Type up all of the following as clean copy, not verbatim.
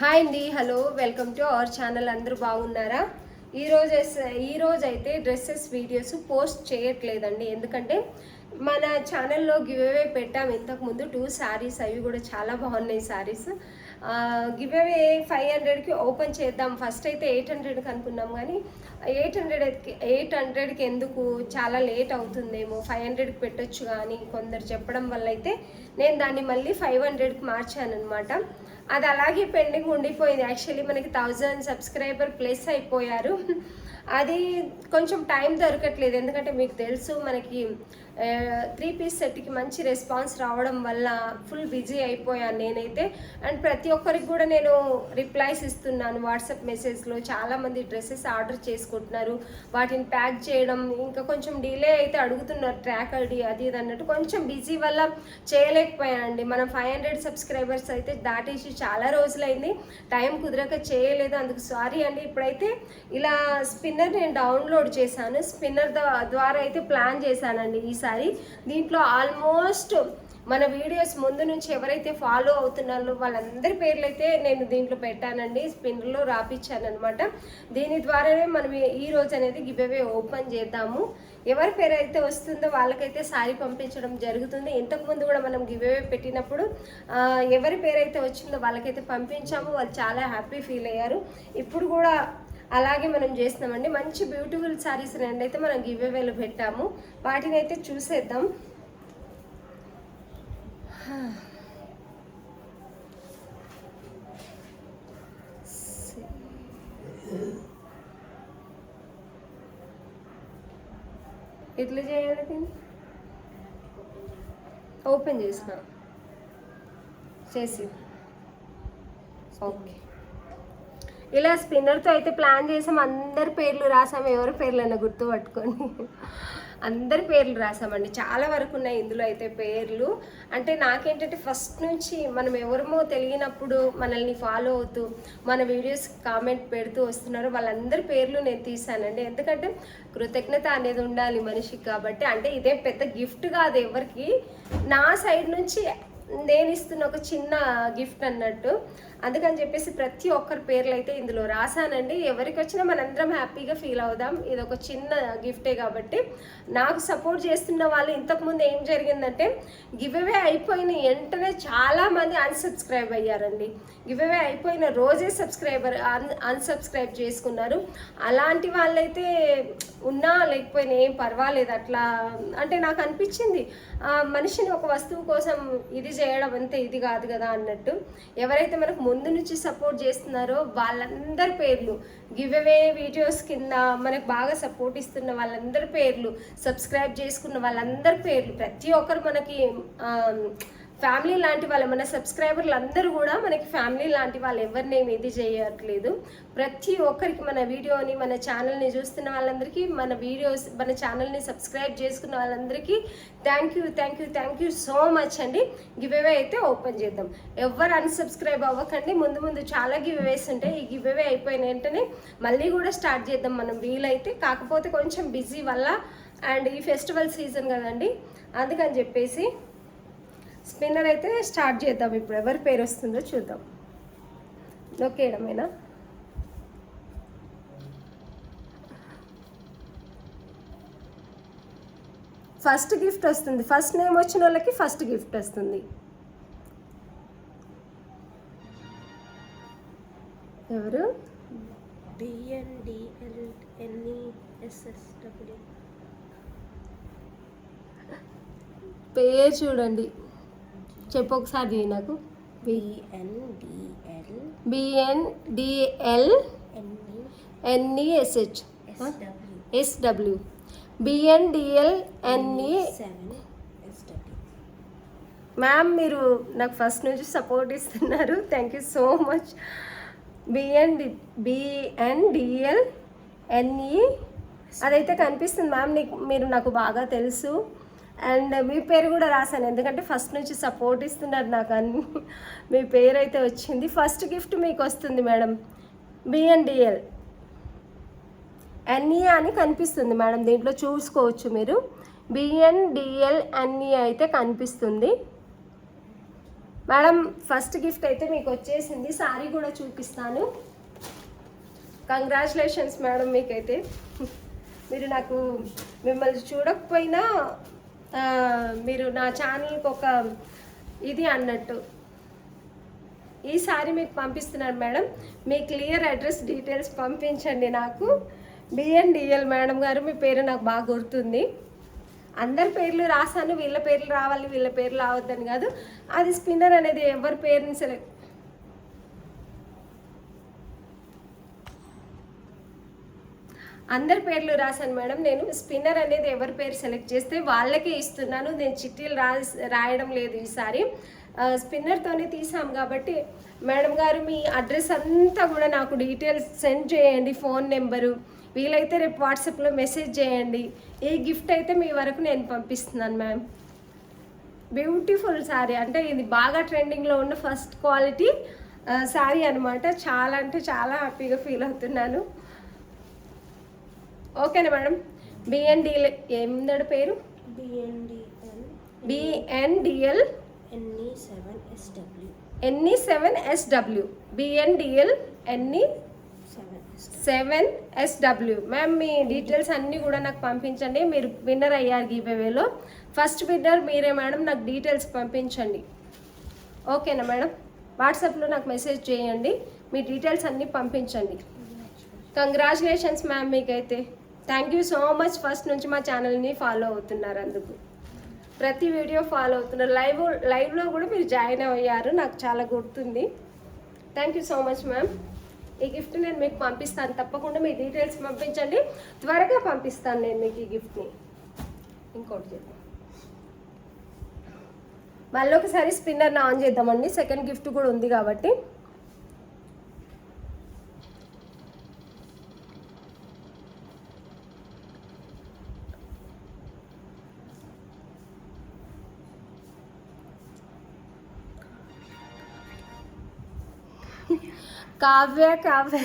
Hi అండి, hello, welcome to our channel. అందరూ బాగున్నారా? ఈరోజు అయితే డ్రెస్సెస్ వీడియోస్ పోస్ట్ చేయట్లేదండి. ఎందుకంటే మన ఛానల్లో గివ్ అవే పెట్టాం ఇంతకుముందు 2 శారీస్. అవి కూడా చాలా బాగున్నాయి శారీస్. గివ్ అవే 500కి ఓపెన్ చేద్దాం. ఫస్ట్ అయితే 800కి అనుకున్నాం, కానీ 800కి ఎందుకు, చాలా లేట్ అవుతుందేమో, 500కి పెట్టొచ్చు కానీ కొందరు చెప్పడం వల్ల అయితే నేను దాన్ని మళ్ళీ 500కి మార్చాను అనమాట. అది అలాగే పెండింగ్ ఉండిపోయింది. యాక్చువల్లీ మనకి 1000 సబ్స్క్రైబర్ ప్లస్ అయిపోయారు. అది కొంచెం టైం దొరకట్లేదు. ఎందుకంటే మీకు తెలుసు మనకి 3 పీస్ సెట్కి మంచి రెస్పాన్స్ రావడం వల్ల ఫుల్ బిజీ అయిపోయాను నేనైతే. అండ్ ప్రతి ఒక్కరికి కూడా నేను రిప్లైస్ ఇస్తున్నాను వాట్సాప్ మెసేజ్లో. చాలామంది డ్రెస్సెస్ ఆర్డర్ చేసుకుంటున్నారు, వాటిని ప్యాక్ చేయడం ఇంకా కొంచెం డిలే అయితే అడుగుతున్నారు, ట్రాక్ ఐడి అది ఇది అన్నట్టు. కొంచెం బిజీ వల్ల చేయలేకపోయానండి. మనం 500 సబ్స్క్రైబర్స్ అయితే దాటేసి చాలా రోజులైంది, టైం కుదరక చేయలేదు, అందుకు సారీ అండి. ఇప్పుడైతే ఇలా స్పిన్నర్ నేను డౌన్లోడ్ చేశాను. స్పిన్నర్ ద్వారా అయితే ప్లాన్ చేశానండి ఈసారి. దీంట్లో ఆల్మోస్ట్ మన వీడియోస్ ముందు నుంచి ఎవరైతే ఫాలో అవుతున్నారో వాళ్ళందరి పేర్లు అయితే నేను దీంట్లో పెట్టానండి, స్పిన్నర్లో రాపిచ్చాను అనమాట. దీని ద్వారానే మనం ఈ రోజు అనేది గివ్ అవే ఓపెన్ చేద్దాము. ఎవరి పేరు అయితే వస్తుందో వాళ్ళకైతే శారీ పంపించడం జరుగుతుంది. ఇంతకుముందు కూడా మనం గివ్ అవే పెట్టినప్పుడు ఎవరి పేరు అయితే వచ్చిందో వాళ్ళకైతే పంపించాము, వాళ్ళు చాలా హ్యాపీ ఫీల్ అయ్యారు. ఇప్పుడు కూడా అలాగే మనం చేస్తున్నామండి. మంచి బ్యూటిఫుల్ శారీస్ రెండు అయితే మనం గివ్ అవేలో పెట్టాము, వాటిని అయితే చూసేద్దాం. ఎట్లా చేయాలి? ఓపెన్ చేసి ఓకే, ఇలా స్పిన్నర్తో అయితే ప్లాన్ చేసాం. అందరి పేర్లు రాసాము, ఎవరి పేర్లైనా గుర్తుపట్టుకొని అందరి పేర్లు రాసామండి. చాలా వరకు ఉన్నాయి ఇందులో అయితే పేర్లు. అంటే నాకేంటంటే ఫస్ట్ నుంచి మనం ఎవరమో తెలియనప్పుడు మనల్ని ఫాలో అవుతూ మన వీడియోస్ కామెంట్ పెడుతూ వస్తున్నారు, వాళ్ళందరి పేర్లు నేను తీసానండి. ఎందుకంటే కృతజ్ఞత అనేది ఉండాలి మనిషికి. కాబట్టి అంటే ఇదే పెద్ద గిఫ్ట్ కాదు ఎవరికి, నా సైడ్ నుంచి నేను ఇస్తున్న ఒక చిన్న గిఫ్ట్ అన్నట్టు. అందుకని చెప్పేసి ప్రతి ఒక్కరి పేర్లు అయితే ఇందులో రాసానండి. ఎవరికి వచ్చినా మనందరం హ్యాపీగా ఫీల్ అవుదాం. ఇది ఒక చిన్న గిఫ్టే కాబట్టి. నాకు సపోర్ట్ చేస్తున్న వాళ్ళు ఇంతకుముందు ఏం జరిగిందంటే గివ్ అవే అయిపోయిన వెంటనే చాలామంది అన్సబ్స్క్రైబ్ అయ్యారండి. గివ్ అవే అయిపోయిన రోజే అన్సబ్స్క్రైబ్ చేసుకున్నారు. అలాంటి వాళ్ళైతే ఉన్నా లేకపోయినా ఏం పర్వాలేదు. అట్లా అంటే నాకు అనిపించింది మనిషిని ఒక వస్తువు కోసం ఇది చేయడం అంతే ఇది కాదు కదా అన్నట్టు. ఎవరైతే మనకు ముందు నుంచి సపోర్ట్ చేస్తున్నారో వాళ్ళందరి పేర్లు, గివ్ అవే వీడియోస్ కింద మనకు బాగా సపోర్ట్ ఇస్తున్న వాళ్ళందరి పేర్లు, సబ్స్క్రైబ్ చేసుకున్న వాళ్ళందరి పేర్లు, ప్రతి ఒక్కరు మనకి ఫ్యామిలీ లాంటి వాళ్ళు. మన సబ్స్క్రైబర్లు అందరూ కూడా మనకి ఫ్యామిలీ లాంటి వాళ్ళు, ఎవరినేమి ఇది చేయట్లేదు. ప్రతి ఒక్కరికి మన వీడియోని, మన ఛానల్ని చూస్తున్న వాళ్ళందరికీ, మన వీడియోస్ మన ఛానల్ని సబ్స్క్రైబ్ చేసుకున్న వాళ్ళందరికీ థ్యాంక్ యూ సో మచ్ అండి. గివ్ అవే అయితే ఓపెన్ చేద్దాం. ఎవరు అన్సబ్స్క్రైబ్ అవ్వకండి. ముందు చాలా గివ్ అవేస్ ఉంటాయి. ఈ గివ్ అవే అయిపోయిన వెంటనే మళ్ళీ కూడా స్టార్ట్ చేద్దాం మనం వీలైతే. కాకపోతే కొంచెం బిజీ వల్ల, అండ్ ఈ ఫెస్టివల్ సీజన్ కదండి, అందుకని చెప్పేసి స్పిన్నర్ అయితే స్టార్ట్ చేద్దాం. ఇప్పుడు ఎవరి పేరు వస్తుందో చూద్దాం. నొక్కేయడమేనా? ఫస్ట్ గిఫ్ట్ వస్తుంది. ఫస్ట్ నేమ్ వచ్చిన వాళ్ళకి ఫస్ట్ గిఫ్ట్ వస్తుంది. ఎవరు? పేరు చూడండి, చెప్పు ఒకసారి నాకు. BNDLNESH మ్యామ్, మీరు నాకు ఫస్ట్ నుంచి సపోర్ట్ ఇస్తున్నారు, thank you so much. BNDLNE అదైతే కనిపిస్తుంది మ్యామ్, మీరు నాకు బాగా తెలుసు. అండ్ మీ పేరు కూడా రాశాను, ఎందుకంటే ఫస్ట్ నుంచి సపోర్ట్ ఇస్తున్నారు నాకు అన్ని. మీ పేరు అయితే వచ్చింది. ఫస్ట్ గిఫ్ట్ మీకు వస్తుంది మేడం. BNDLNE అని కనిపిస్తుంది మేడం, దీంట్లో చూసుకోవచ్చు మీరు. BNDLNE అయితే కనిపిస్తుంది. మేడం ఫస్ట్ గిఫ్ట్ అయితే మీకు వచ్చేసింది, సారీ కూడా చూపిస్తాను. కంగ్రాచులేషన్స్ మేడం మీకైతే. మీరు నాకు మిమ్మల్ని చూడకపోయినా మీరు నా ఛానల్కి ఒక ఇది అన్నట్టు. ఈ సారీ మీకు పంపిస్తున్నాను మేడం. మీ క్లియర్ అడ్రస్ డీటెయిల్స్ పంపించండి నాకు. బిఎన్డిఎల్ మేడం గారు, మీ పేరు నాకు బాగా గుర్తుంది. అందరి పేర్లు రాశాను, వీళ్ళ పేర్లు రావాలి వీళ్ళ పేర్లు రావద్దని కాదు. అది స్పిన్నర్ అనేది ఎవరి పేరుని సెలెక్ట్ అందరి పేర్లు రాశాను మేడం. నేను స్పిన్నర్ అనేది ఎవరి పేరు సెలెక్ట్ చేస్తే వాళ్ళకే ఇస్తున్నాను. నేను చిట్టీలు రాయడం లేదు ఈసారి. స్పిన్నర్తోనే తీసాం కాబట్టి మేడం గారు మీ అడ్రస్ అంతా కూడా నాకు డీటెయిల్స్ సెండ్ చేయండి, ఫోన్ నెంబరు, వీలైతే రేపు వాట్సాప్లో మెసేజ్ చేయండి. ఈ గిఫ్ట్ అయితే మీ వరకు నేను పంపిస్తున్నాను మ్యామ్. బ్యూటిఫుల్ శారీ, అంటే ఇది బాగా ట్రెండింగ్లో ఉన్న ఫస్ట్ క్వాలిటీ శారీ అనమాట. చాలా అంటే చాలా హ్యాపీగా ఫీల్ అవుతున్నాను. ఓకేనా మేడం. బిఎన్డిఎల్ ఏముందడు పేరు? బిఎన్డిఎల్ NE7SW బిఎన్డిఎల్ NE7SW. మ్యామ్ మీ డీటెయిల్స్ అన్నీ కూడా నాకు పంపించండి. మీరు విన్నర్ అయ్యారు గివ్అవేలో. ఫస్ట్ విన్నర్ మీరే మేడం. నాకు డీటెయిల్స్ పంపించండి. ఓకేనా మేడం. వాట్సాప్లో నాకు మెసేజ్ చేయండి, మీ డీటెయిల్స్ అన్నీ పంపించండి. కంగ్రాచులేషన్స్ మ్యామ్ మీకైతే. Thank you so much. First నుంచి మా ఛానల్ని ఫాలో అవుతున్నారు, అందుకు ప్రతి వీడియో ఫాలో అవుతున్నారు. లైవ్లో కూడా మీరు జాయిన్ అయ్యారు, నాకు చాలా గుర్తుంది. Thank you so much ma'am. ఈ గిఫ్ట్ నేను మీకు పంపిస్తాను, తప్పకుండా మీ డీటెయిల్స్ పంపించండి. త్వరగా పంపిస్తాను నేను మీకు ఈ గిఫ్ట్ని. ఇంకోటి చేద్దాం, మళ్ళీ ఒకసారి స్పిన్నర్ని ఆన్ చేద్దామండి. సెకండ్ గిఫ్ట్ కూడా ఉంది కాబట్టి. కావ్య కావ్య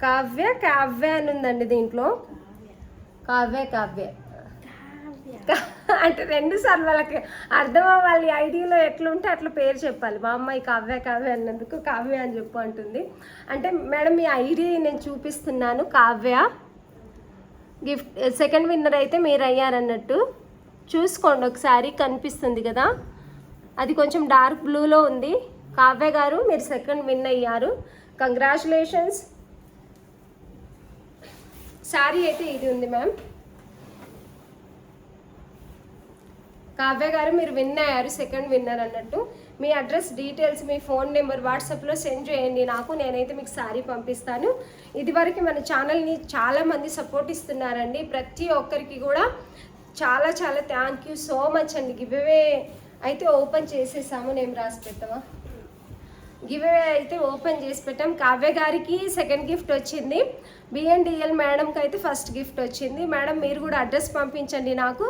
కావ్య కావ్య అని ఉందండి దీంట్లో. కావ్య కావ్య అంటే 2 సార్లు వాళ్ళకి అర్థం అవ్వాలి. ఐడియాలో ఎట్లుంటే అట్లా పేరు చెప్పాలి. మా అమ్మాయి కావ్య కావ్య అన్నందుకు కావ్య అని చెప్పు అంటుంది. అంటే మేడం మీ ఐడి నేను చూపిస్తున్నాను. కావ్య గిఫ్ట్ సెకండ్ విన్నర్ అయితే మీరు అయ్యారన్నట్టు. చూసుకోండి ఒకసారి, కనిపిస్తుంది కదా, అది కొంచెం డార్క్ బ్లూలో ఉంది. కావ్య గారు మీరు సెకండ్ విన్ అయ్యారు. కంగ్రాచులేషన్స్. శారీ అయితే ఇది ఉంది మ్యామ్. కావ్య గారు మీరు విన్ అయ్యారు, సెకండ్ విన్నర్ అన్నట్టు. మీ అడ్రస్ డీటెయిల్స్, మీ ఫోన్ నెంబర్ వాట్సాప్లో సెండ్ చేయండి నాకు. నేనైతే మీకు శారీ పంపిస్తాను. ఇదివరకు మన ఛానల్ని చాలామంది సపోర్ట్ ఇస్తున్నారండి. ప్రతి ఒక్కరికి కూడా చాలా చాలా థ్యాంక్ యూ సో మచ్ అండి. గివ్అవే అయితే ఓపెన్ చేసేసాము. నేను రాసి పెట్టవా? గివ్అవే అయితే ఓపెన్ చేసి పెట్టాం. కావ్య గారికి సెకండ్ గిఫ్ట్ వచ్చింది. బిఎన్డిఎల్ మేడంకి అయితే ఫస్ట్ గిఫ్ట్ వచ్చింది. మేడం మీరు కూడా అడ్రస్ పంపించండి నాకు.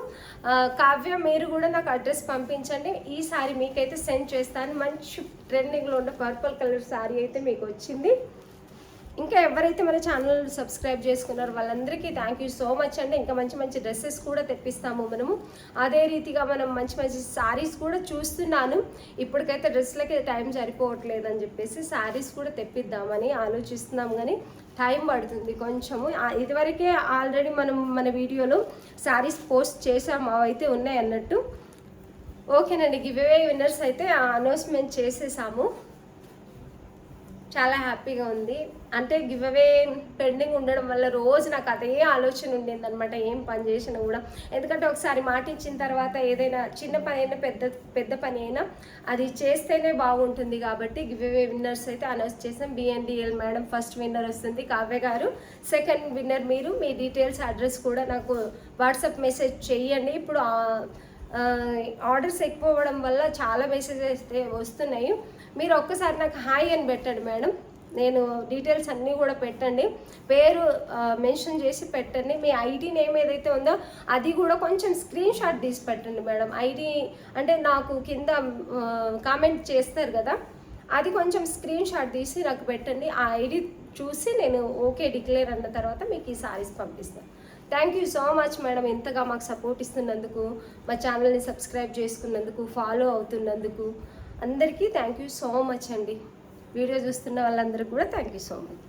కావ్య మీరు కూడా నాకు అడ్రస్ పంపించండి. ఈ సారీ మీకైతే సెండ్ చేస్తాను. మంచి ట్రెండింగ్లో ఉన్న పర్పుల్ కలర్ సారీ అయితే మీకు వచ్చింది. ఇంకా ఎవరైతే మన ఛానల్ సబ్స్క్రైబ్ చేసుకున్నారో వాళ్ళందరికీ థ్యాంక్ యూ సో మచ్ అండి. ఇంకా మంచి మంచి డ్రెస్సెస్ కూడా తెప్పిస్తాము మనము. అదే రీతిగా మనం మంచి మంచి శారీస్ కూడా చూస్తున్నాను. ఇప్పటికైతే డ్రెస్లకి టైం సరిపోవట్లేదు అని చెప్పేసి శారీస్ కూడా తెప్పిద్దామని ఆలోచిస్తున్నాం, కానీ టైం పడుతుంది కొంచెము. ఇదివరకే ఆల్రెడీ మనం మన వీడియోలో శారీస్ పోస్ట్ చేసాము, అవైతే ఉన్నాయి అన్నట్టు. ఓకేనండి. గివ్అవే విన్నర్స్ అయితే అనౌన్స్మెంట్ చేసేసాము. చాలా హ్యాపీగా ఉంది. అంటే గివ్అవే పెండింగ్ ఉండడం వల్ల రోజు నాకు అదే ఆలోచన ఉండేది అనమాట, ఏం పని చేసినా కూడా. ఎందుకంటే ఒకసారి మాట ఇచ్చిన తర్వాత ఏదైనా చిన్న పని అయినా పెద్ద పని అయినా అది చేస్తేనే బాగుంటుంది. కాబట్టి గివ్అవే విన్నర్స్ అయితే అనౌన్స్ చేసాం. బిఎన్డిఎల్ మేడం ఫస్ట్ విన్నర్ వస్తుంది, కావ్య గారు సెకండ్ విన్నర్ మీరు. మీ డీటెయిల్స్ అడ్రస్ కూడా నాకు వాట్సాప్ మెసేజ్ చేయండి. ఇప్పుడు ఆర్డర్స్ ఎక్కువ అవ్వడం వల్ల చాలా మెసేజెస్ అయితే వస్తున్నాయి. మీరు ఒక్కసారి నాకు హాయ్ అని పెట్టండి మేడం. నేను డీటెయిల్స్ అన్నీ కూడా పెట్టండి, పేరు మెన్షన్ చేసి పెట్టండి. మీ ఐడి నేమ్ ఏదైతే ఉందో అది కూడా కొంచెం స్క్రీన్ షాట్ తీసి పెట్టండి మేడం. ఐడి అంటే నాకు కింద కామెంట్ చేస్తారు కదా, అది కొంచెం స్క్రీన్ షాట్ తీసి నాకు పెట్టండి. ఆ ఐడి చూసి నేను ఓకే డిక్లేర్ అన్న తర్వాత మీకు ఈ సారీస్ పంపిస్తాను. Thank you so much madam, ఎంతగా మాకు సపోర్ట్ ఇస్తున్నందుకు, మా ఛానల్ని సబ్స్క్రైబ్ చేసుకున్నందుకు, ఫాలో అవుతున్నందుకు అందరికీ థ్యాంక్ యూ సో మచ్ అండి. వీడియో చూస్తున్న వాళ్ళందరికీ కూడా థ్యాంక్ యూ సో మచ్.